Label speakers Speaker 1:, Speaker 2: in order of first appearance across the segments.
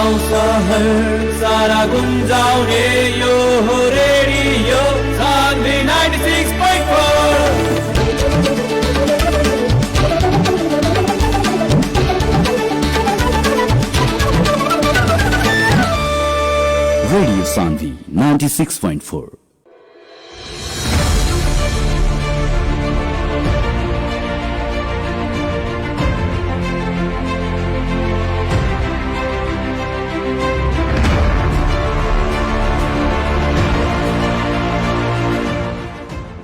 Speaker 1: गाउँ सहर सारा गुन्जाउने यो हो रेडियो सान्वी 96.4
Speaker 2: रेडियो सान्वी 96.4।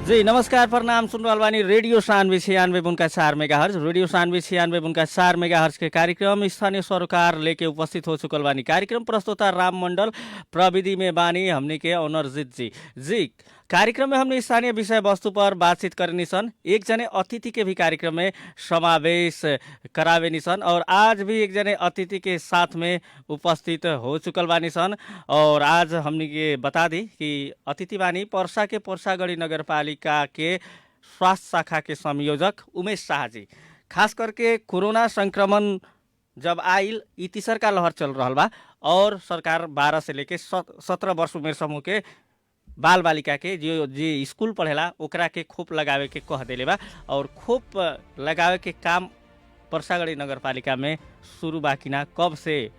Speaker 3: जी नमस्कार, प्रणाम। सुन रहल बानी radio Sanvi 96.4 megahertz. Radio Sanvi 96.4 megahertz के कार्यक्रम स्थानीय सरोकार लेके उपस्थित हो चुकल बानी। कार्यक्रम प्रस्तुता राम मंडल, प्रविधि में बानी हमने के अनरजीत जी। कार्यक्रम में हमने स्थानीय विषय वस्तु पर बातचीत करनी सन। एक जने अतिथि के भी कार्यक्रम में समावेश करावे निसन और आज भी एक जने अतिथि के साथ में उपस्थित हो चुकल बानी सन। और आज हमने के बता दी कि अतिथि बानी पर्सा के पर्सागढ़ी नगरपालिका के स्वास्थ्य शाखा के संयोजक उमेश शाह जी। खास करके कोरोना संक्रमण जब आइल ई तीसर का लहर चल रहा बा और सरकार 12 से लेके 17 वर्ष उमेर समूह के बाल बालिका के जो स्कूल पढ़ेला ओकरा के खोप लगावे के कह देले बा और खोप लगावे के काम पर्सागढ़ी नगरपालिका में शुरू बा कि ना, कब से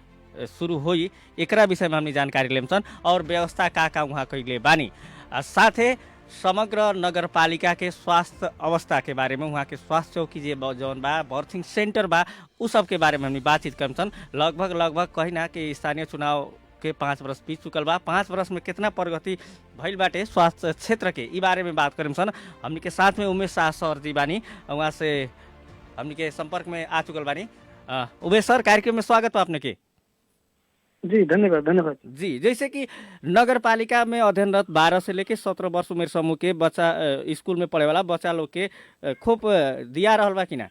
Speaker 3: शुरू होई, एकरा विषय में हमनी जानकारी लेम सन और व्यवस्था का वहाँ कैले बानी। साथे समग्र नगरपालिका के स्वास्थ्य अवस्था के बारे में, वहाँ के स्वास्थ्य चौकी जे जौन बा, बर्थिंग सेंटर बा, उ सब के बारे में हमनी बातचीत करम सन। लगभग कही ना कि स्थानीय चुनाव के 5 वर्ष बीत चुकल बा, 5 वर्ष में कितना प्रगति भइल बाटे स्वास्थ्य क्षेत्र के, ई बारे में बात करें सन। हमनी के साथ में उमेश शाह सर जी बानी, वहाँ से हमनी के संपर्क में आ चुकल बानी। उमेश सर, कार्यक्रम में स्वागत बा अपने के।
Speaker 4: जी धन्यवाद
Speaker 3: जी। जैसे कि नगर पालिका में अध्ययनरत 12 से लेके 17 वर्ष उमेर समूह के बच्चा, स्कूल में पढ़े वाला बच्चा लोग के खोप दिया रहल बा कि ना?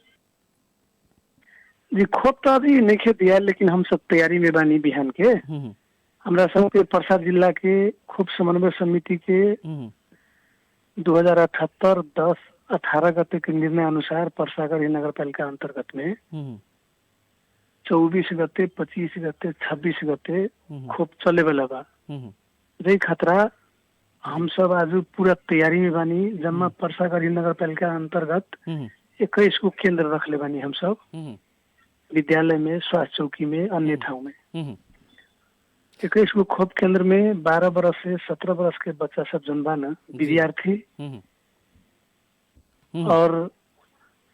Speaker 4: जी खोप तो अभी नहीं दिया, लेकिन हम सब तैयारी में बानी। बिहान के हमरा सबके पर्सा जिला के खोप समन्वय समिति के 2078-10-18 गते के निर्णय अनुसार पर्सागढ़ी नगर पालिका अंतर्गत में 24 गते, 25 गते, 26 गते खोप चले वाला बा। जै खतरा हम सब आज पूरा तैयारी में बानी। जम्मा पर्सागढ़ी नगर पालिका अंतर्गत 21 को केंद्र रखले बानी हम सब, विद्यालय में, स्वास्थ्य चौकी में, अन्य ठाउँ में। 21 को खोप केंद्र में 12 वर्ष से 17 वर्ष के बच्चा सब जन बा न, विद्यार्थी और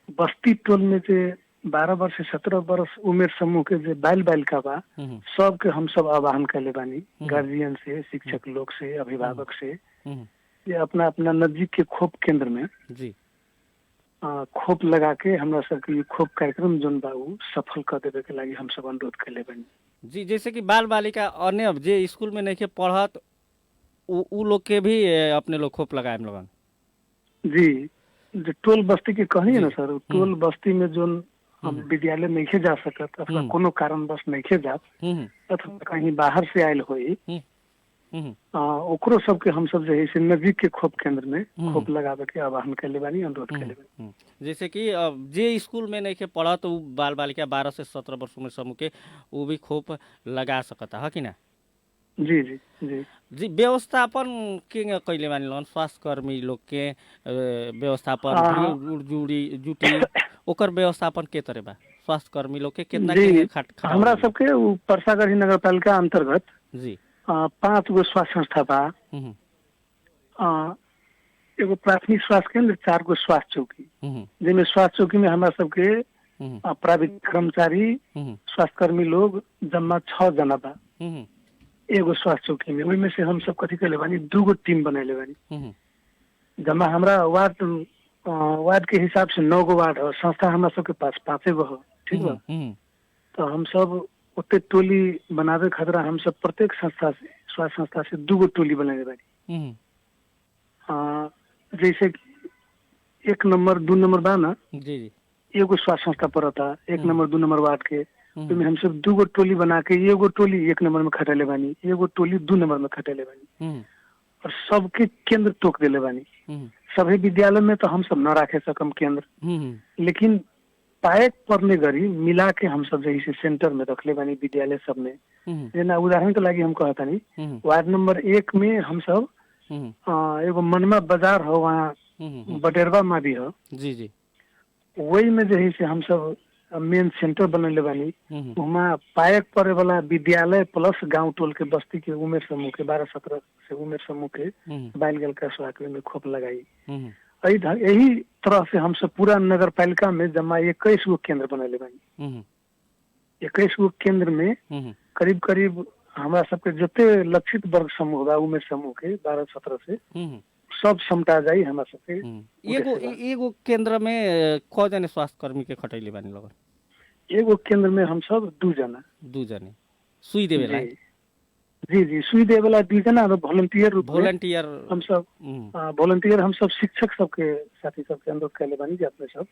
Speaker 4: बस्ती टोल में जे 12 वर्ष से 17 वर्ष उमेर समूह के जे बाल बालिका बा, सबके हम सब आह्वान कैले बानी, गार्जियन से, शिक्षक लोग से, अभिभावक से, ये अपना अपना नजदीक के खोप केंद्र में
Speaker 3: जी
Speaker 4: खोप लगा के हमरा सबके खोप कार्यक्रम जोन बा उ सफल कर देवे के लागि हम सब अनुरोध कैले बानी।
Speaker 3: जी। जैसे कि बाल बालिका अन्य जे स्कूल में नहीं के पढ़त उ लोग के भी अपने लोग खोप लगाए लगन। जी
Speaker 4: जो टोल बस्ती के कही ना सर, टोल बस्ती में जोन हम विद्यालय नहीं जा सकत अथवा कोनो कारणवश नहीं जा अथवा कहीं बाहर से आयल होई, ओकरो सबके हम सब जे है नजदीक के खोप केंद्र में खोप लगावे के आह्वान कैले बानी, अनुरोध कैले बानी।
Speaker 3: जैसे कि जे स्कूल में नहीं के पढ़त उ बाल बालिका 12 से 17 वर्ष उम्र समूह के वो भी खोप लगा सकता है कि ना?
Speaker 4: जी जी जी
Speaker 3: जी। व्यवस्थापन के कैले बानी लोन, स्वास्थ्य कर्मी लोग के व्यवस्थापन जुटी ओकर व्यवस्थापन के तरह बा? स्वास्थ्य कर्मी लोग के कितना
Speaker 4: हमरा सबके पर्सागढ़ी नगर पालिका अंतर्गत
Speaker 3: जी
Speaker 4: 5 गो स्वास्थ्य संस्था बा, एगो प्राथमिक स्वास्थ्य केंद्र, 4 गो स्वास्थ्य चौकी, जिनमें स्वास्थ्य चौकी में हमरा सबके प्राविधिक कर्मचारी, स्वास्थ्य कर्मी लोग जम्मा 6 जना बा एगो स्वास्थ्य चौकी में। ओहि में से हम सब कथी कैले बानी, 2 गो टीम बनैले बानी। जम्मा हमरा वार्ड के हिसाब से 9 गो वार्ड है, संस्था हमरा सबके पास 5 गो है, ठीक बा। तो हम सब उतने टोली बनावे खतरा हम सब प्रत्येक संस्था से, स्वास्थ्य संस्था से 2 गो टोली बनाए बानी। जैसे कि 1 नंबर 2 नंबर बा ना,
Speaker 3: जी जी,
Speaker 4: एगो स्वास्थ्य संस्था पड़ता 1 नंबर 2 नंबर वार्ड के, तो हम सब 2 गो टोली बना के एगो टोली 1 नंबर में खटेले बानी, एगो टोली 2 नंबर में खटेले बानी और सबके केंद्र तोक देले बानी। सभी विद्यालय में तो हम सब न रखे सकम केंद्र, लेकिन पाएक पर्ने गरी मिला के हम सब जैसे सेंटर में रखले बानी विद्यालय सब में। जेना उदाहरण के लागि हम कहता नहीं, वार्ड नंबर 1 में हम सब एगो मनमा बाजार हो, वहाँ बटेरवा में भी हो
Speaker 3: जी जी,
Speaker 4: वही में जो है से हम सब मेन सेंटर बनले बानी। वहाँ पाएक पड़े वाला विद्यालय प्लस गांव टोल के बस्ती के उमेर समूह के 12-17 से उमेर समूह के बाल गल का स्वास्थ्य में खोप लगाई। यही तरह से हम सब पूरा नगर पालिका में जमा 21 गो केंद्र बनले बानी। 21 गो केंद्र में करीब करीब हमारा सबके जितने लक्षित वर्ग समूह बा उमेर समूह के 12-17 से सब समटा जाई हमारा सबके।
Speaker 3: एगो केंद्र में क जने स्वास्थ्य कर्मी के खटैले बानी लगन?
Speaker 4: एगो केंद्र में हम सब 2 जने
Speaker 3: सुई देवेला।
Speaker 4: जी सुई देवेला 2 जना और वॉलंटियर
Speaker 3: वॉलंटियर
Speaker 4: हम सब वॉलंटियर हम सब शिक्षक सबके साथी सबके अनुरोध कैले बानी जे अपने सब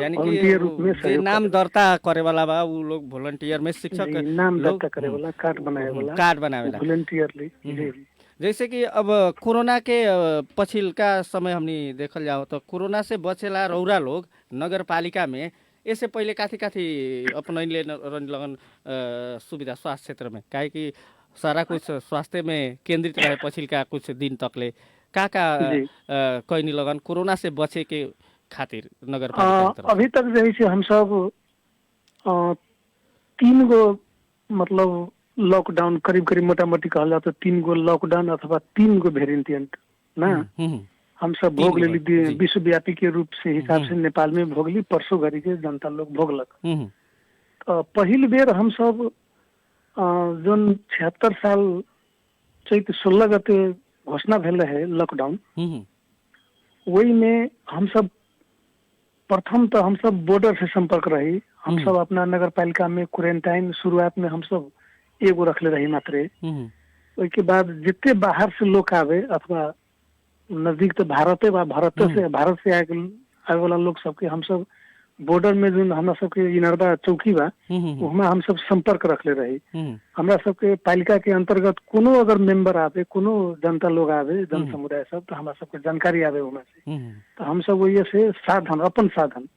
Speaker 3: यानी कि
Speaker 4: रूप में
Speaker 3: जे नाम दर्ता करे वाला बा उ लोग वॉलंटियर में शिक्षक
Speaker 4: नाम दर्ता करे वाला कार्ड बनावे वाला वॉलंटियरली।
Speaker 3: जैसे कि अब कोरोना के पछिल्का समय हमनी देखल जाओ तो कोरोना से बचेला रौरा लोग नगर पालिका में इससे पहले काथी अपनैले लगन सुविधा स्वास्थ्य क्षेत्र में, काहे कि सारा कुछ स्वास्थ्य में केंद्रित रहे पछिल्का कुछ दिन तकले का कैनी लगन कोरोना से बचे के खातिर नगर पालिका?
Speaker 4: अभी तक जैसे हम सब 3 गो मतलब लॉकडाउन करीब करीब मोटा मोटी कहल जाए तो 3 गो लॉकडाउन अथवा 3 गो वेरिएंट ना हम सब भोग लेली विश्वव्यापी के रूप से हिसाब से नेपाल में भोगली, परसों घड़ी के जनता लोग भोगलक। तो पहिल बेर हम सब जोन 76 साल चैत 16 गते घोषणा भेल है लॉकडाउन, वही में हम सब प्रथम तो हम सब बॉर्डर से संपर्क रही। हम सब अपना नगर पालिका में क्वारंटाइन शुरुआत में हम सब एगो रखले रही मात्रे। उसके बाद जितने बाहर से लोग आवे अथवा नजदीक तो भारत से आए वाला लोग सबके हम सब बॉर्डर में जो हमरा सबके इनरदा चौकी बा वहाँ हम सब संपर्क रखले रही। हमरा सबके पालिका के अंतर्गत कोनो अगर मेंबर आवे, कोनो जनता लोग आवे, जन समुदाय सब, तो हमरा सबके जानकारी आवे वहाँ से। तो हम सब वही से अपन साधन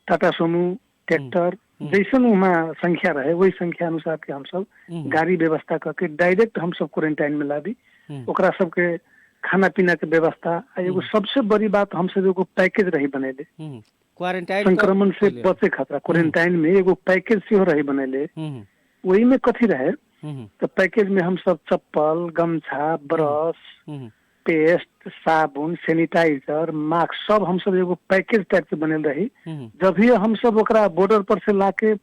Speaker 4: टाटा सोमू ट्रैक्टर जैसन वहाँ संख्या रहे वही संख्या अनुसार के हम सब गाड़ी व्यवस्था करके डायरेक्ट हम सब क्वारंटाइन में ला दी। ओकरा सबके खाना पीना के व्यवस्था, एगो सबसे बड़ी बात हम सब एगो पैकेज रही बनेले
Speaker 3: क्वारंटाइन
Speaker 4: संक्रमण से बचे खतरा। क्वारंटाइन में एगो पैकेज से रही बनेले, वही में कथी रहे तो पैकेज में हम सब चप्पल, गमछा, ब्रश, पेस्ट, साबुन, सैनिटाइजर, मास्क सब हम सब एगो पैकेज टाइप के बनेल रही। जब भी हम सब ओकरा बॉर्डर पर से लाके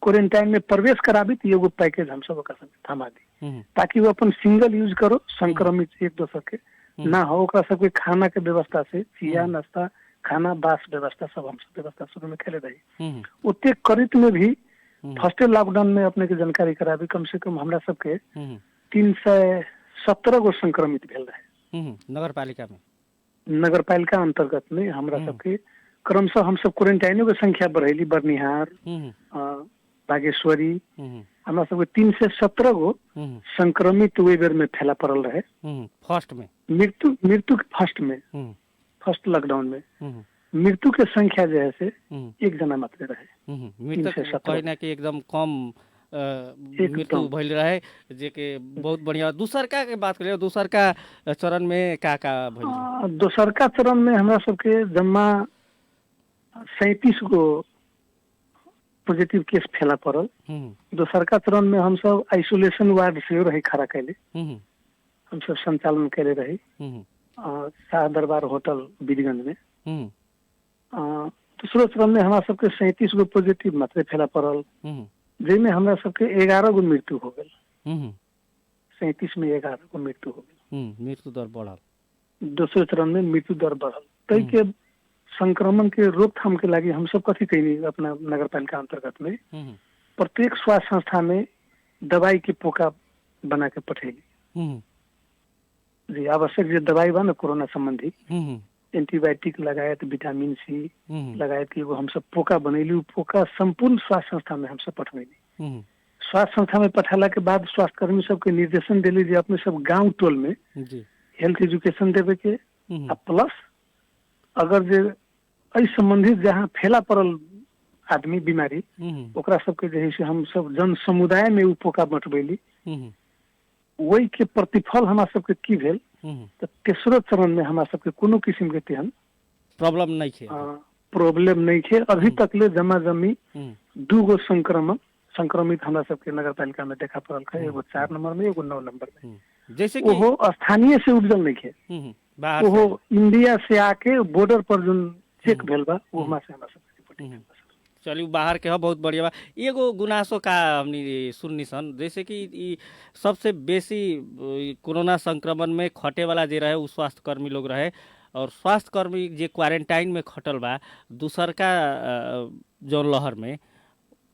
Speaker 4: क्वारंटाइन में प्रवेश कराबी तो एगो पैकेज हम सब ओकरा थमा दी ताकि वो अपन सिंगल यूज करो, संक्रमित एक दूसरे के ना हो। ओकरा सबके खाना के व्यवस्था से चिया नाश्ता खाना बास व्यवस्था सब हम सब व्यवस्था शुरू में खेले रही। उतने करित में भी फर्स्ट लॉकडाउन में अपने के जानकारी कराबी कम से कम हमरा सबके 317 गो संक्रमित भेल रहे
Speaker 3: नगर पालिका में।
Speaker 4: नगर पालिका अंतर्गत में हमरा सबके क्रमशः हम सब क्वारंटाइनो के संख्या बढ़ेली। बर्निहार, बागेश्वरी हमरा सबके 317 गो संक्रमित वे बेर में फैला पड़ल रहे।
Speaker 3: फर्स्ट में
Speaker 4: मृत्यु फर्स्ट लॉकडाउन में मृत्यु के संख्या जो है से 1 जना मात्र रहे।
Speaker 3: मृत्यु कहना कि एकदम कम मृत्यु भइल रहे, जे के बहुत बढ़िया। दूसर का के बात करिए, दूसर का चरण में का भइल?
Speaker 4: दूसर का चरण में हमरा सबके जम्मा 37 गो पॉजिटिव केस फैला पड़ल। दूसर का चरण में हम सब आइसोलेशन वार्ड से रही खड़ा कैले, हम सब संचालन कैले रही शाह दरबार होटल बीरगंज में। दूसरो चरण में हमारा सबके 37 गो पॉजिटिव मात्रे फैला पड़ल, जिसमें हमरा सबके 11 गो मृत्यु हो गए। 37 में 11 गो मृत्यु हो गए।
Speaker 3: मृत्यु दर बढ़ल।
Speaker 4: दूसरे चरण में मृत्यु दर बढ़ल। तई के संक्रमण के रोकथाम के लागि हम सब कथी कैनी अपना नगर पालिका अंतर्गत में प्रत्येक स्वास्थ्य संस्था में दवाई के पोका बना के पठेली। जी आवश्यक जो दवाई बा ना कोरोना संबंधी एंटीबायोटिक लगायत विटामिन सी लगायत एगो हम सब पोका बनैली। पोका संपूर्ण स्वास्थ्य संस्था में हम सब पठवैली। स्वास्थ्य संस्था में पठाला के बाद स्वास्थ्य कर्मी सबके निर्देशन दिली जे अपने सब गांव टोल में हेल्थ एजुकेशन देवे के प्लस अगर जे एहि संबंधित जहाँ फैला पड़ल आदमी बीमारी ओकरा सबके जे है से हम सब जन समुदाय में उ पोका बंटबैली, वही के प्रतिफल हमरा सबके की भेल तो तेसरो चरण में हमरा सबके कोनो किस्म के तेहन
Speaker 3: प्रॉब्लम नहीं है,
Speaker 4: प्रॉब्लम नहीं है। अभी तक ले जमा जमी 2 गो संक्रमित हमरा सबके नगर पालिका में देखा पड़ल है, एगो 4 नंबर में एगो 9 नंबर में।
Speaker 3: जैसे कि
Speaker 4: वो स्थानीय से उपजल नहीं है, वो इंडिया से आके बॉर्डर पर जो चेक भेल बा वो हमरा से रिपोर्टिंग भेल बा।
Speaker 3: चलिए बाहर के बहुत बढ़िया बा। एगो गुनासो का हमनी सुननी सन, जैसे कि ई सबसे बेसी कोरोना संक्रमण में खटे वाला जे रहे उ स्वास्थ्य कर्मी लोग रहे, और स्वास्थ्य कर्मी जे क्वारंटाइन में खटल बा दूसर का जो लहर में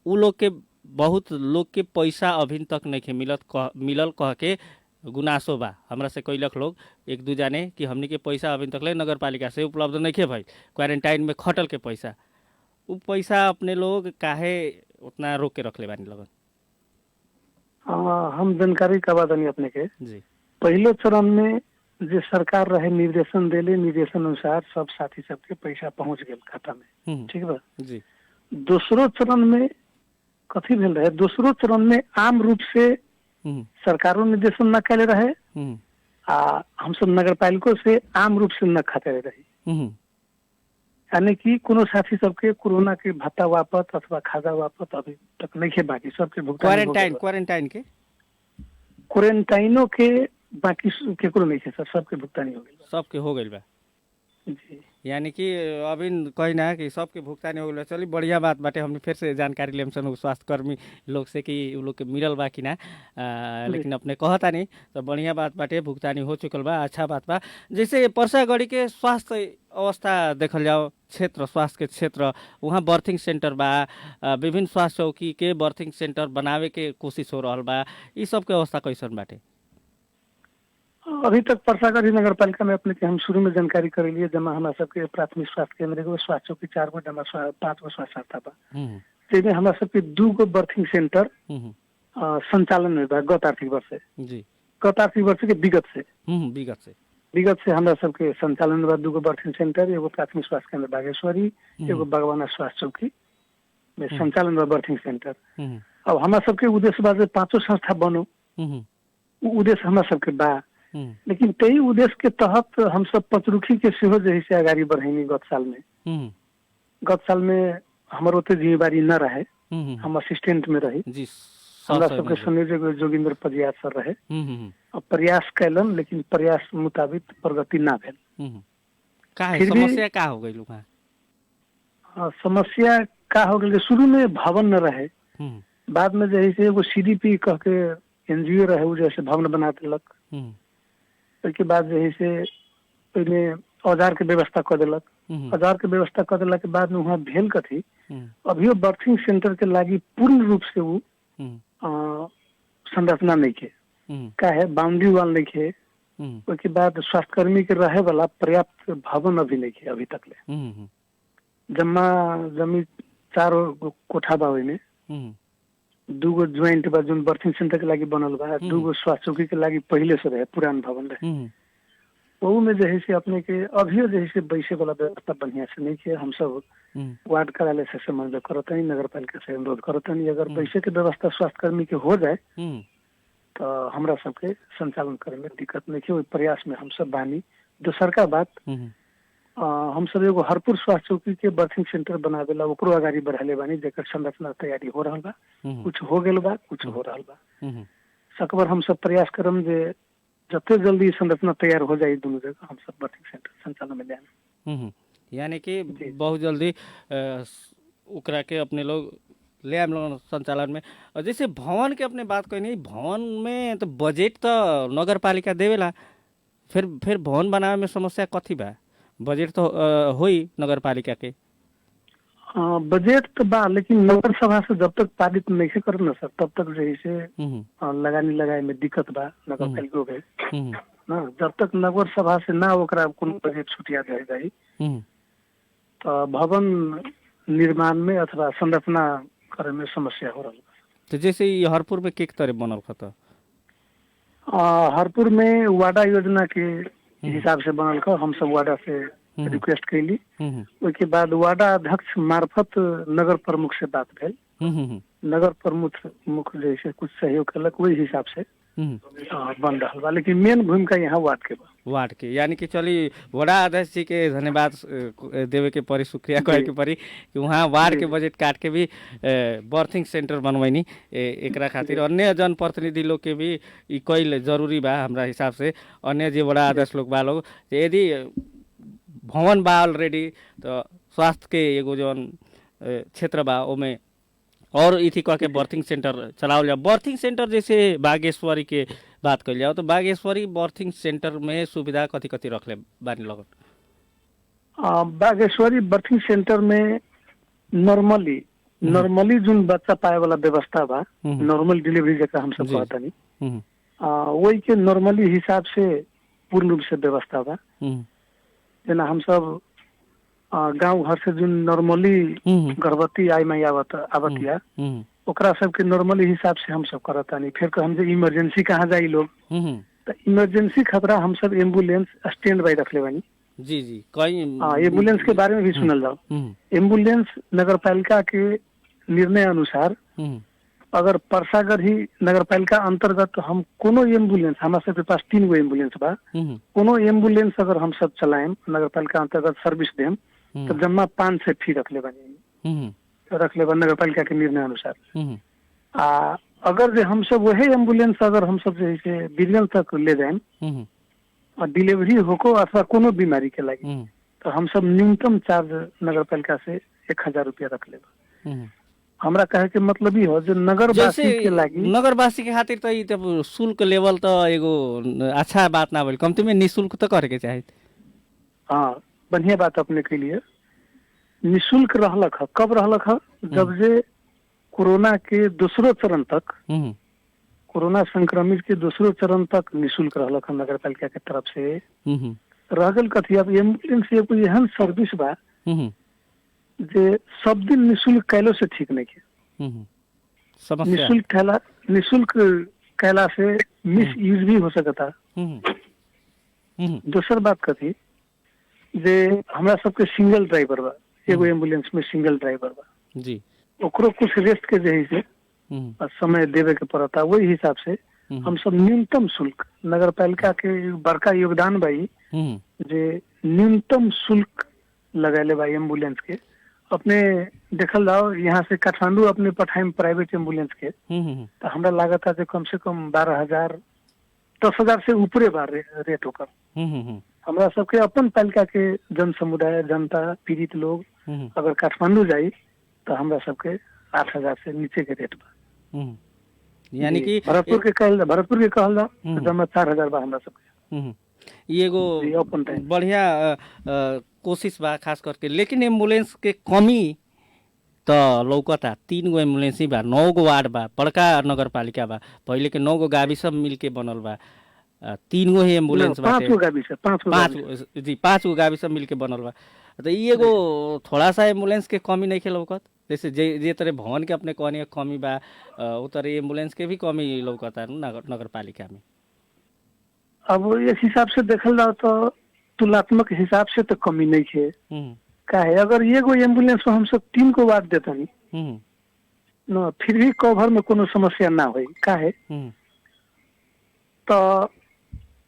Speaker 3: उ लोग के बहुत लोग के पैसा अभी तक नहीं मिलल कह के गुनासो बा हमरा से कैलक लोग 1-2 जाने कि हमनी के पैसा अभी तक ले नगर पालिका से उपलब्ध नहीं भाई, क्वारंटाइन में खटल के पैसा उ पैसा अपने लोग काहे उतना रोक के रखले बानी लगन?
Speaker 4: हम जानकारी करवा दनी अपने के
Speaker 3: जी।
Speaker 4: पहले चरण में जे सरकार रहे निर्देशन देले, निर्देशन अनुसार सब साथी सबके पैसा पहुंच गेल खाता में, ठीक बा
Speaker 3: जी।
Speaker 4: दूसरो चरण में कथी भेल रहे, दूसरो चरण में आम रूप से सरकारों निर्देशन न कैले रहे आ हम सब नगर पालिका से आम रूप से न खाते रही, यानी कि कोनो साथी सबके कोरोना के भत्ता वापस अथवा खाजा वापस अभी तक नहीं है बाकी, सबके भुगतान क्वारंटाइनो के बाकी केकरो नहीं है सर, सबके भुगतानी हो गई,
Speaker 3: सबके हो गई बा
Speaker 4: जी।
Speaker 3: यानी कि अभी कही ना कि सबके भुगतानी हो गई। चलिए बढ़िया बात बाटे, हमने फिर से जानकारी लेम सन स्वास्थ्य कर्मी लोग से कि उ लोग के मिलल बा कि ना, लेकिन अपने कहता नहीं तो बढ़िया बात बाटे, भुगतानी हो चुकल बा, अच्छा बात बा। जैसे परसागढ़ी के स्वास्थ्य अवस्था देखल जाओ क्षेत्र, स्वास्थ्य के क्षेत्र वहाँ बर्थिंग सेंटर बा, विभिन्न स्वास्थ्य चौकी के बर्थिंग सेंटर बनावे के कोशिश हो रहा बा, ये सब के अवस्था कैसन बाटे?
Speaker 4: अभी तक परसागढ़ी नगर पालिका में अपने के हम शुरू में जानकारी कर लिए, जमा हमारा सबके प्राथमिक स्वास्थ्य केंद्र को स्वास्थ्य चौकी 4 गो, जमा 5 गो स्वास्थ्य संस्था बा, जिसमें हमारा सबके 2 गो बर्थिंग सेंटर संचालन में बा गत आर्थिक वर्ष से,
Speaker 3: जी
Speaker 4: गत आर्थिक वर्ष के विगत से हमारा सबके संचालन में 2 गो बर्थिंग सेंटर, एगो प्राथमिक स्वास्थ्य केंद्र बागेश्वरी, एगो बागवाना स्वास्थ्य चौकी में संचालन में बर्थिंग सेंटर। अब हमारा सबके उद्देश्य बा 5 संस्था बनो, उद्देश्य हमारा सबके बा, लेकिन तई उद्देश्य के तहत हम सब पचरुखी के सेहो जही से आगाड़ी बढ़ेनी। गत साल में हमारे ओते जिम्मेवारी न रहे, हम असिस्टेंट में रही, हमरा सबके संयोजक जोगिंदर पजियार सर रहे, अब प्रयास कैलन लेकिन प्रयास मुताबिक प्रगति ना भेल।
Speaker 3: समस्या का हो गई?
Speaker 4: समस्या का हो गई, शुरू में भवन न रहे, बाद में जही से एगो CDP कह के NGO रहे, उ जैसे भवन बना देलक, उसके बाद जही से पहले औजार के व्यवस्था कर देलक, औजार के व्यवस्था कर देला के बाद में वहाँ भेल कथी, अभी बर्थिंग सेंटर के लागी पूर्ण रूप से वो संरचना नहीं के, का है बाउंड्री वाल नहीं के, उसके बाद स्वास्थ्य कर्मी के रहे वाला पर्याप्त भवन अभी नहीं के, अभी तक ले जमा जमी 4 कोठा बा, में 2 गो ज्वाइंट बा जो बर्थिंग सेंटर के लागी बनल बा, 2 गो स्वास्थ्य चौकी के लागी पहले से रहे, पुरान भवन रहे, वो में जैसे से अपने के अभी जैसे बैसे वाला व्यवस्था बढ़िया से नहीं है। हम सब वार्ड कार्यालय से समन्वय करते हैं, नगर पालिका से अनुरोध करते हैं, अगर बैसे के व्यवस्था स्वास्थ्य कर्मी के हो जाए तो हमरा सबके संचालन करे में दिक्कत नहीं है, प्रयास में हम सब बानी। दूसर का बात, हम सब एगो हरपुर स्वास्थ्य चौकी के बर्थिंग सेंटर बनावेला ओकरो आगाड़ी बढ़ाले बानी, जेकर संरचना तैयारी हो रहा बा, कुछ हो गेल बा, कुछ हो रहा बा। सकबर हम सब प्रयास करम जे जते जल्दी संरचना तैयार हो जाए दोनों जगह हम सब बर्थिंग सेंटर संचालन में लें,
Speaker 3: यानी कि बहुत जल्दी उकरा के अपने लोग ले आम लोग संचालन में। और जैसे भवन के अपने बात कही, भवन में तो बजट तो नगर पालिका देवेला, फिर भवन बनावे में समस्या कथी बा? बजट तो होई नगर पालिका के,
Speaker 4: बजट तो बा, लेकिन नगर सभा से जब तक पारित नहीं कर ना सर, तब तक जैसे लगानी लगाए में दिक्कत बा नगर पालिका के ना, जब तक नगर सभा से ना ओकरा कोनो बजट छुटिया जाए तो भवन निर्माण में अथवा संरचना करे में समस्या हो रहा है।
Speaker 3: तो जैसे हरपुर में किक तरह बनल खता,
Speaker 4: हरपुर में वाडा योजना के हिसाब से बनल खा, हम सब वाडा से रिक्वेस्ट कैली। उसके बाद वार्डा अध्यक्ष मार्फत नगर प्रमुख से बात भेल। नगर प्रमुख जैसे कुछ सहयोग कलक वही हिसाब से बन रहा बा, लेकिन मेन भूमिका यहाँ वार्ड के बा।
Speaker 3: वार्ड के यानी कि चली वड़ा अध्यक्ष जी के धन्यवाद देवे के परी, शुक्रिया कहे के परी कि वहाँ वार्ड के बजट काट के भी बर्थिंग सेंटर बनवैनी। एकरा खातिर अन्य जनप्रतिनिधि लोग के भी ई कईल जरूरी बा हमरा हिसाब से। अन्य जे वड़ा अध्यक्ष लोग बा लोग यदि भवन बा ऑलरेडी तो स्वास्थ्य के एगो जौन क्षेत्र बा ओमे और इथी कह के बर्थिंग सेंटर चलाओ जाओ। बर्थिंग सेंटर जैसे बागेश्वरी के बात कर जाओ तो बागेश्वरी बर्थिंग सेंटर में सुविधा कथी कथी रखले बानी लगन?
Speaker 4: बागेश्वरी बर्थिंग सेंटर में नॉर्मली जो बच्चा पाए वाला व्यवस्था बा, नॉर्मल डिलीवरी जैसा हम सब कहता नहीं, वही के नॉर्मली हिसाब से पूर्ण रूप से व्यवस्था बा। जना हम सब गांव घर से जो नॉर्मली गर्भवती आई माई आवतिया ओकरा सबके नॉर्मली हिसाब से हम सब करता नहीं। फिर हम जे इमरजेंसी कहाँ जाई लोग तो इमरजेंसी खतरा हम सब एम्बुलेंस स्टैंड बाई रख ले बानी।
Speaker 3: जी जी कहीं
Speaker 4: एम्बुलेंस के बारे में भी सुनल जाओ। एम्बुलेंस नगर पालिका के निर्णय अनुसार अगर परसागर ही नगर पालिका अंतर्गत तो हम कोनो एम्बुलेंस, हमारे सबके पास 3 गो एम्बुलेंस बा, कोनो एम्बुलेंस अगर हम सब चलाएं नगर पालिका अंतर्गत सर्विस देम तो जम्मा 5 से फी रख ले बनी, रख ले नगर पालिका के निर्णय अनुसार। अगर जे हम सब वही एम्बुलेंस अगर हम सब जैसे बिरगल तक ले जाए और डिलीवरी होको अथवा कोनो बीमारी के लगी तो हम सब न्यूनतम चार्ज नगर पालिका से 1000 रुपया रख ले। हमरा कहे के मतलब ही हो जो नगरवासी के लगी,
Speaker 3: नगरवासी के खातिर तो तब शुल्क लेवल तो एगो अच्छा बात ना बोल, कमती में निःशुल्क तो करे के चाहे।
Speaker 4: हाँ बढ़िया बात अपने के लिए निःशुल्क रहलक है। कब रहलक है? जब जे कोरोना के दूसरो चरण तक, कोरोना संक्रमित के दूसरो चरण तक निःशुल्क रहलक है नगर पालिका के तरफ से। रह गल कथी अब एम्बुलेंस एगो एहन सर्विस बा जे सब दिन निःशुल्क कैलो से ठीक नहीं है। निःशुल्क कैला से मिस यूज भी हो सकता। दूसर बात कथी जे हमरा सबके सिंगल ड्राइवर बा, एगो एम्बुलेंस में सिंगल ड्राइवर बा
Speaker 3: जी,
Speaker 4: ओकरो कुछ रेस्ट के जही से समय देवे के पड़ता। वही हिसाब से हम सब न्यूनतम शुल्क नगर पालिका के बड़का योगदान बाई जे न्यूनतम शुल्क लगैले बा एम्बुलेंस के। अपने देखल जाओ यहाँ से काठमांडू अपने पठाई प्राइवेट एम्बुलेंस के तो हमरा लागत है कम से कम 12,000 10,000 से ऊपरे बार रेट होकर। हमरा सबके अपन पालिका के जन समुदाय जनता पीड़ित लोग अगर काठमांडू जाई तो हमरा सबके 8,000 से नीचे के रेट बा।
Speaker 3: यानी कि
Speaker 4: भरतपुर के कहल जाओ तो जमा 4,000 बा हमरा सबके।
Speaker 3: ये एगो बढ़िया कोशिश बा खास करके। लेकिन एम्बुलेंस के कमी तो लौकता। 3 गो एम्बुलेंस ही बा, 9 गो वार्ड बा, बड़का नगर पालिका बा, पहले के 9 गो गावी सब मिल के बनल बा, 3 गो ही एम्बुलेंस बा, 5 गो गावी सब मिल के बनल बा। तो ये एगो थोड़ा सा एम्बुलेंस के कमी नहीं के लौकत। जैसे जे तरह भवन के अपने कहने कमी बा वो तरह एम्बुलेंस के भी कमी लौकता नगर पालिका में।
Speaker 4: अब इस हिसाब से देखल जाओ तो तुलनात्मक हिसाब से तो कमी नहीं है। काहे अगर ये गो एम्बुलेंस में हम सब 3 को वार्ड देता नहीं न फिर भी कवर में कोनो समस्या ना होई। काहे तो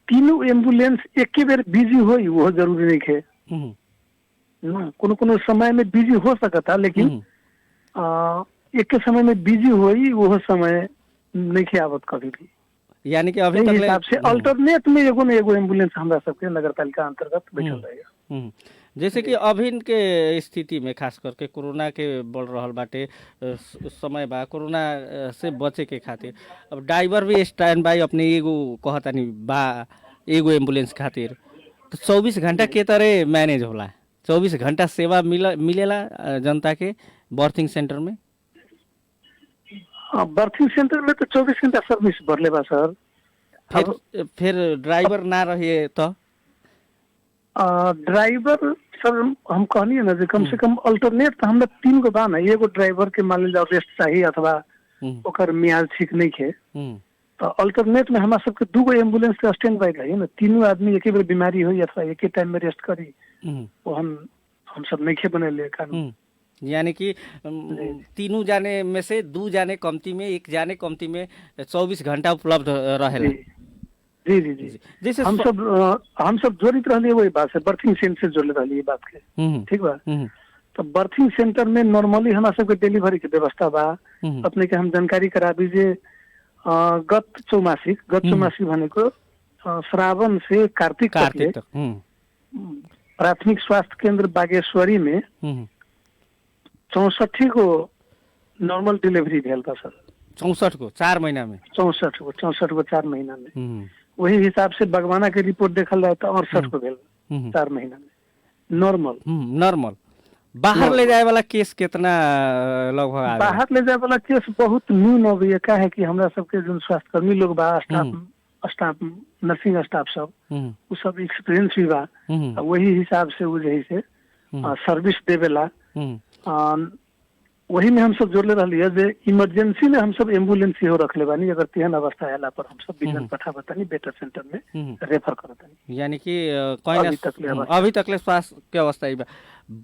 Speaker 4: 3 एम्बुलेंस एक बेर बिजी होई वो जरूरी नहीं है न, कोनो समय में बिजी हो सकता लेकिन एक समय में बिजी होई वो समय नहीं आवत कभी भी।
Speaker 3: यानी कि अभी तक
Speaker 4: हिसाब से अल्टरनेट में एगो न एगो एम्बुलेंस हमरा सबके नगर पालिका अंतर्गत बैठल रहेगा।
Speaker 3: जैसे कि अभी के स्थिति में खास करके कोरोना के बढ़ रहल बाटे समय बा, कोरोना से बचे के खातिर अब ड्राइवर भी स्टैंड बाई अपने एगो कहतानी बा एगो एम्बुलेंस खातिर तो 24 घंटा के तरह मैनेज होला। 24 घंटा सेवा मिलेला जनता के बर्थिंग सेंटर में।
Speaker 4: बर्थिंग सेंटर में तो 24 घंटा सर्विस बढ़ले बा सर।
Speaker 3: फिर ड्राइवर ना रहे तो
Speaker 4: ड्राइवर सर हम कहनी ना कम से कम अल्टरनेट तो हमरा 3 गो बा ना। एगो ड्राइवर के मान लीजिए रेस्ट चाहिए अथवा ओकर मियाज ठीक नहीं है तो अल्टरनेट में हमरा सबके 2 गो एम्बुलेंस के स्टैंड बाई रही ना। 3 आदमी एक बेर बीमारी हुई अथवा एक टाइम में रेस्ट करी वो हम सब नहीं बनेले कानून।
Speaker 3: यानी कि तीनों जाने में से 2 जाने कमती में 1 जाने कमती में 24 घंटा उपलब्ध रहेला।
Speaker 4: जी जी जी
Speaker 3: जैसे
Speaker 4: हम सब जोड़ित रहलिए वही बात से, बर्थिंग सेंटर से जोड़ले रहलिए बात के, ठीक बा। तो बर्थिंग सेंटर में नॉर्मली हमारा सबके डिलीवरी के व्यवस्था बा। अपने के हम जानकारी करा दीजिए, गत चौमासिक भनेको श्रावण से कार्तिक तक प्राथमिक स्वास्थ्य केंद्र बागेश्वरी में 64 को नॉर्मल डिलीवरी भेल था सर।
Speaker 3: 64 को 4 महीना में
Speaker 4: 64 को 4 महीना में। वही हिसाब से बगवाना के रिपोर्ट देखल जाए तो 68 को भेल 4 महीना में नॉर्मल।
Speaker 3: बाहर ले जाए वाला केस कितना लगभग आ?
Speaker 4: बाहर ले जाए वाला केस बहुत न्यून हो गई है। कि हमरा सबके जो स्वास्थ्यकर्मी लोग बा, स्टाफ नर्सिंग स्टाफ सब, वो सब एक्सपीरियंस भी बा। वही हिसाब से वो जही से सर्विस देवेला। वही में हम सब जोड़ले रहलिए जे इमरजेंसी में हम सब एम्बुलेंस हो रखले बानी। अगर तेहन अवस्था आला पर हम सब विजन पठा बतानी बेटर सेंटर में रेफर करतानी।
Speaker 3: यानी कि अभी तकले स्वास्थ्य के अवस्था ही बा।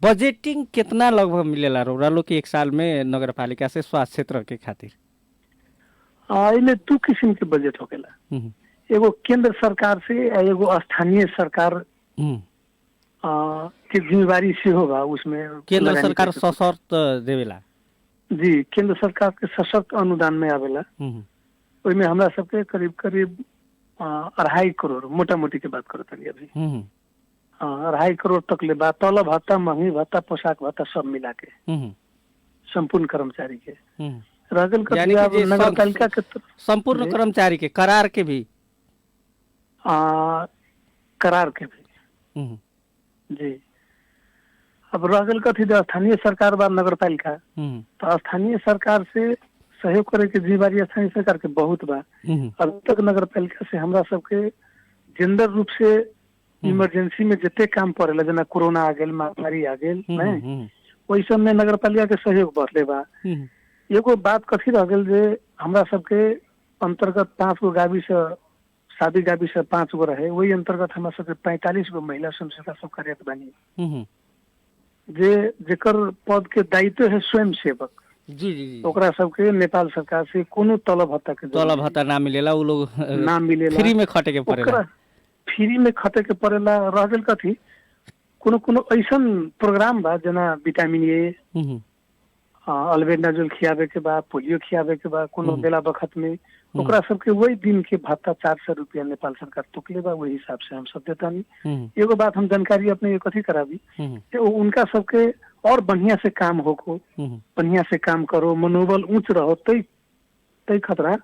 Speaker 3: बजटिंग कितना लगभग मिलेला रौरा लोग के एक साल में नगरपालिका से स्वास्थ्य क्षेत्र के खातिर?
Speaker 4: इमे 2 किस्म के बजट होकेला। एगो केंद्र सरकार से, एगो स्थानीय सरकार की जिम्मेवारी से होगा। उसमें
Speaker 3: केंद्र सरकार सशर्त देवेला। जी,
Speaker 4: केंद्र सरकार के सशर्त अनुदान में आवेला। में हमरा सबके करीब 2.5 करोड़ मोटा मोटी के बात करत हनी अभी। 2.5 करोड़ तक ले बात, तलब भत्ता, महंगी भत्ता, पोशाक भत्ता सब मिला के संपूर्ण कर्मचारी के रहल। नगर पालिका के
Speaker 3: संपूर्ण कर्मचारी के करार के भी
Speaker 4: जी। अब रहल कथी स्थानीय सरकार बा नगर पालिका, तो स्थानीय सरकार से सहयोग करे के जिम्मेवारी स्थानीय सरकार के बहुत बा। अब तक नगर पालिका से हमरा सबके जनरल रूप से इमरजेंसी में जितने काम पड़ेला, जना कोरोना आ गेल, महामारी आ गेल, वही सब में नगर पालिका के सहयोग बढ़ले बा। एगो बात कथी रह गेल जे हमरा सबके अंतर्गत 5 गो गावी से शादी गावी से 5 गो रहे, वही अंतर्गत हमरा सबके 45 गो महिला स्वयंसेविका सब कार्यरत बानी। जेकर पद के दायित्व है स्वयं सेवक।
Speaker 3: जी।
Speaker 4: ओकरा सबके नेपाल सरकार से कोनो तलब भत्ता
Speaker 3: ना मिलेला। उ लोग
Speaker 4: ना मिलेला,
Speaker 3: फ्री में खटे के पड़ेला।
Speaker 4: फ्री में खटे के पड़ेला। रह गेल कथी कोनो ऐसन प्रोग्राम बा जना विटामिन ए, अल्बेंडाजोल खियावे के बा, पोलियो खियावे के बा कोनो बेला बखत में, ओकरा सबके वही दिन के भत्ता 400 रुपया नेपाल सरकार तोकले बा। वही हिसाब से हम सब देतानी। एगो बात हम जानकारी अपने कथी करावी, उनका सबके और बढ़िया से काम होको, बढ़िया से काम करो, मनोबल ऊंच रहो, तई खतरा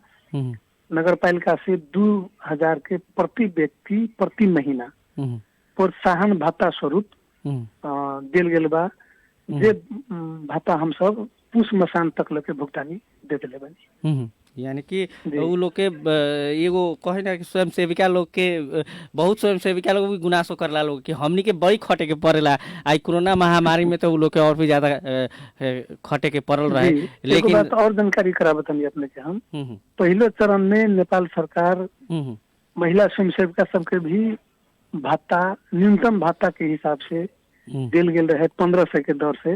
Speaker 4: नगर पालिका से 2000 के प्रति व्यक्ति प्रति महीना प्रोत्साहन भत्ता स्वरूप दिल गेल बा। जे भत्ता हम सब पुष मसान तक लेके भुगतानी दे देले बानी।
Speaker 3: यानी कि उ लोग के एगो कहे ना कि स्वयं सेविका लोग के बहुत स्वयं सेविका लोग भी गुनासो करला लोग कि हमनी के बड़ी खटे के पड़ेला। आई कोरोना महामारी में तो उ लोग के और भी ज्यादा खटे के पड़ल रहे। लेकिन
Speaker 4: बात और जानकारी करा बतानी अपने के हम पहले चरण में नेपाल सरकार महिला स्वयं सेविका सबके भी भत्ता न्यूनतम भत्ता के हिसाब से दिल गेल रहे 1500 के दर से।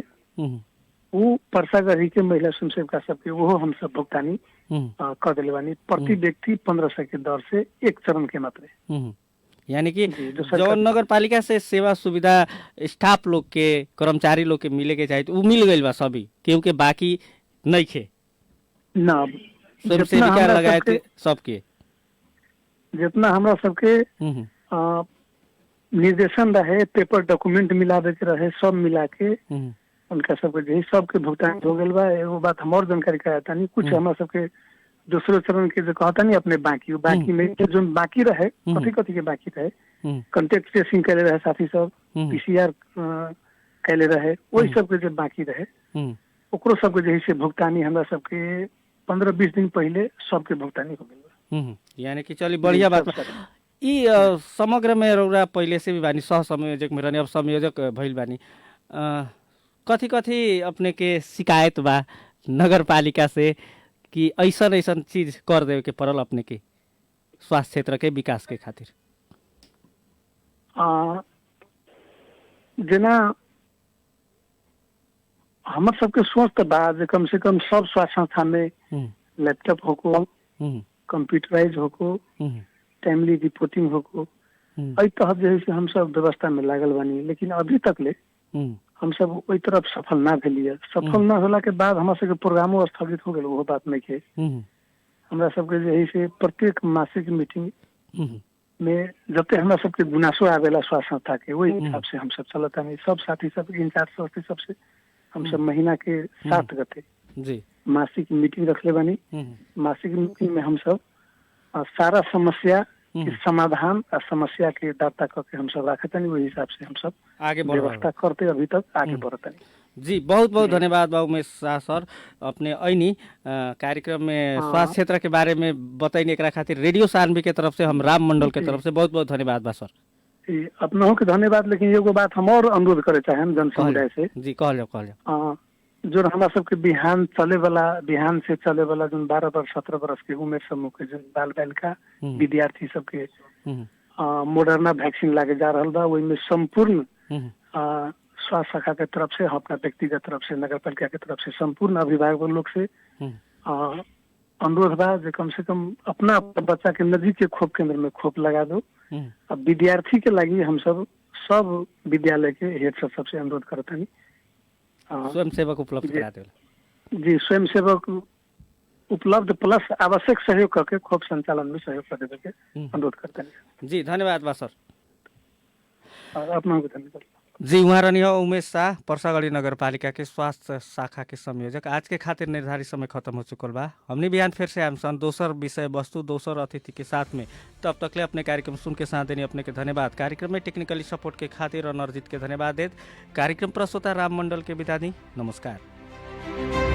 Speaker 4: वो परसागढ़ी के महिला स्वयं सेविका सबके वो हम सब भुगतानी कर दिले बानी प्रति व्यक्ति 1500 के दर से एक चरण के मात्रे।
Speaker 3: यानी कि जौन नगर पालिका से सेवा सुविधा स्टाफ लोग के, कर्मचारी लोग के मिले के चाहिए तो मिल गई बा सभी, क्योंकि बाकी नहीं खे
Speaker 4: ना
Speaker 3: स्वयं सेविका लगाए थे सबके।
Speaker 4: जितना हमरा सबके निर्देशन रहे, पेपर डॉक्यूमेंट मिलावे के रहे, सब मिला के उनका सबके सबके भुगतान हो गल बा। एगो बात हम और जानकारी कराता नहीं, कुछ हमारा सबके दूसरे चरण के जो कहता नहीं अपने बाकी में जो बाकी रहे, कथी के बाकी रहे, कंटेक्ट ट्रेसिंग कैले रहे साथी सब, PCR कैले रहे, वही सबके जो बाकी रहे ओकरो सबके जही से भुगतानी हमरा सबके 15-20 दिन पहले सबके भुगतानी हो गल।
Speaker 3: यानी कि चली बढ़िया बात। ई समग्र में रौरा पहले से भी बानी, सह संयोजक में रहनी, अब संयोजक भइल बानी। कथी अपने के शिकायत बा नगर पालिका से कि ऐसन चीज कर देवे के पड़ल अपने के स्वास्थ्य क्षेत्र के विकास के खातिर?
Speaker 4: जेना हमर सबके सोच तो बा जे कम से कम सब स्वास्थ्य संस्थान में लैपटॉप होको, कंप्यूटराइज होको, टाइमली रिपोर्टिंग होको, एहि तहत जे है से हम सब व्यवस्था में लागल बानी। लेकिन अभी तक ले हम सब ओई तरफ सफल ना भेलिए। सफल ना होला के बाद हमरा सबके प्रोग्रामो स्थगित हो गेल। वो बात नहीं के हमरा सबके जे है से प्रत्येक मासिक मीटिंग में जबते हमरा सबके गुनासो आवेला स्वास्थ्य संस्था के, वही हिसाब से हम सब चलता नहीं। सब साथी सब इंचार्ज साथी सबसे हम सब महीना के 7 गते
Speaker 3: जी
Speaker 4: मासिक मीटिंग रखले बानी। मासिक मीटिंग में हम सब सारा समस्या के समाधान और समस्या के दाता करके हम सब रखते। वही हिसाब से हम सब
Speaker 3: आगे बढ़
Speaker 4: व्यवस्था करते अभी तक आगे बढ़ते।
Speaker 3: जी बहुत बहुत धन्यवाद बा उमेश शाह सर, अपने ऐनी कार्यक्रम में स्वास्थ्य क्षेत्र के बारे में बताइने एकरा खातिर रेडियो सानवी के तरफ से, हम राम मंडल के तरफ से बहुत बहुत धन्यवाद बा सर।
Speaker 4: अपनों के धन्यवाद। लेकिन एगो बात हम और अनुरोध करे चाहे जन समुदाय से
Speaker 3: जी, कहल जाओ
Speaker 4: जो हमारा सबके बिहान से चले वाला जो 12 वर्ष 17 वर्ष के उम्र समूह के जो बाल बालिका विद्यार्थी सबके मॉडर्ना वैक्सीन लागे जा रहा बा, वही में संपूर्ण स्वास्थ्य शाखा के तरफ से, अपना व्यक्तिगत तरफ से, नगर पालिका के तरफ से, संपूर्ण अभिभावक लोग से अनुरोध बा जे कम से कम अपना बच्चा के नजदीक के खोप केंद्र में खोप लगा दो। अब विद्यार्थी के लगी हम सब विद्यालय के हेड सर सबसे अनुरोध करते हैं
Speaker 3: स्वयं सेवक उपलब्ध करा दे।
Speaker 4: जी स्वयं सेवक उपलब्ध प्लस आवश्यक सहयोग करके खोप संचालन में सहयोग कर देने के अनुरोध करते हैं।
Speaker 3: जी धन्यवाद बा सर।
Speaker 4: अपना धन्यवाद
Speaker 3: जी। उहाँ रहनी हो उमेश शाह, पर्सागढ़ी नगर पालिका के स्वास्थ्य शाखा के संयोजक। आज के खातिर निर्धारित समय खत्म हो चुकल बा। हमने बिहान फिर से आम सन दोसर विषय वस्तु दोसर अतिथि के साथ में। तब तक ले अपने कार्यक्रम सुन के साथ देनी अपने के धन्यवाद। कार्यक्रम में टेक्निकली सपोर्ट के खातिर अनर्जित के धन्यवाद देत कार्यक्रम प्रस्तोता राम मंडल के विदा दी। नमस्कार।